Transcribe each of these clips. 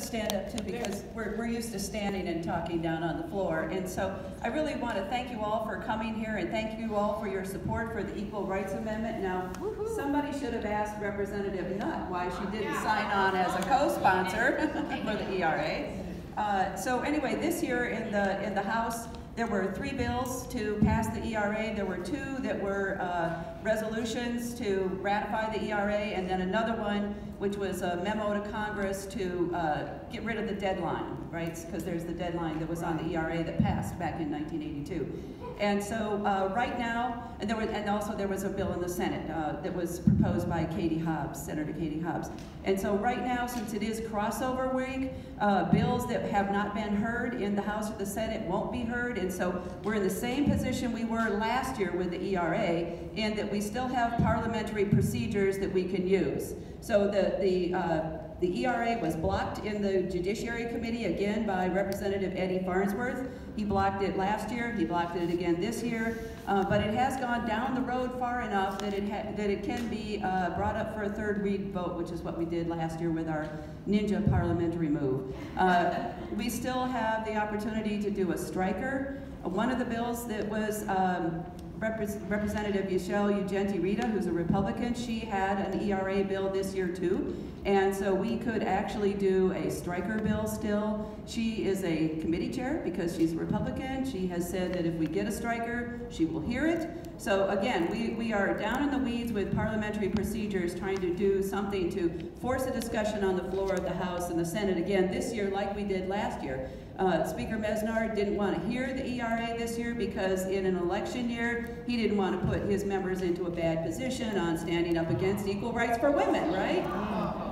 stand up too, because we're used to standing and talking down on the floor. And so I really want to thank you all for coming here, and thank you all for your support for the Equal Rights Amendment. Now, somebody should have asked Representative Nutt why she didn't sign on as a co-sponsor for the ERA. So anyway, this year in the House, there were 3 bills to pass the ERA. There were 2 that were resolutions to ratify the ERA, and then another one which was a memo to Congress to get rid of the deadline, right? Because there's the deadline that was on the ERA that passed back in 1982. And so right now, and also there was a bill in the Senate that was proposed by Katie Hobbs, Senator Katie Hobbs. And so right now, since it is crossover week, bills that have not been heard in the House or the Senate won't be heard. And so we're in the same position we were last year with the ERA, in that we still have parliamentary procedures that we can use. So the ERA was blocked in the Judiciary Committee again by Representative Eddie Farnsworth. He blocked it last year, he blocked it again this year, but it has gone down the road far enough that it can be brought up for a 3rd read vote, which is what we did last year with our ninja parliamentary move. We still have the opportunity to do a striker. One of the bills that was Representative Michelle Ugenti-Rita, who's a Republican, she had an ERA bill this year too. And so we could actually do a striker bill still. She is a committee chair because she's a Republican. She has said that if we get a striker, she will hear it. So again, we are down in the weeds with parliamentary procedures, trying to do something to force a discussion on the floor of the House and the Senate again this year like we did last year. Speaker Mesnar didn't want to hear the ERA this year because in an election year, he didn't want to put his members into a bad position on standing up against equal rights for women, right?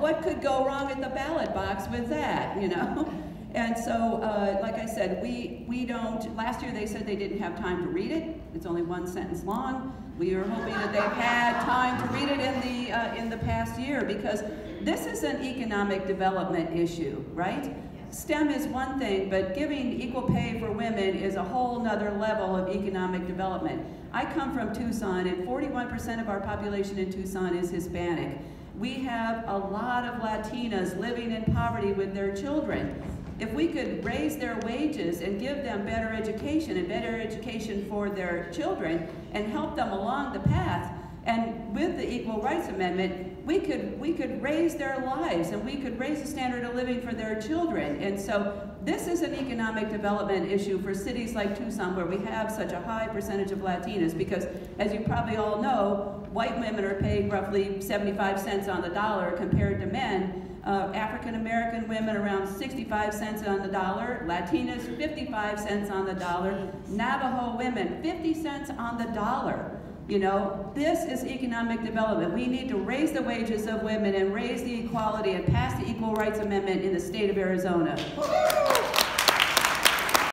What could go wrong at the ballot box with that, you know? And so, like I said, we don't, last year they said they didn't have time to read it. It's only 1 sentence long. We are hoping that they've had time to read it in the past year, because this is an economic development issue, right? STEM is one thing, but giving equal pay for women is a whole nother level of economic development. I come from Tucson, and 41% of our population in Tucson is Hispanic. We have a lot of Latinas living in poverty with their children. If we could raise their wages and give them better education and better education for their children and help them along the path, and with the Equal Rights Amendment, we could raise their lives, and we could raise the standard of living for their children. And so this is an economic development issue for cities like Tucson, where we have such a high percentage of Latinas, because as you probably all know, white women are paid roughly 75 cents on the dollar compared to men. African American women around 65 cents on the dollar, Latinas 55 cents on the dollar, Navajo women 50 cents on the dollar. You know, this is economic development. We need to raise the wages of women and raise the equality and pass the Equal Rights Amendment in the state of Arizona.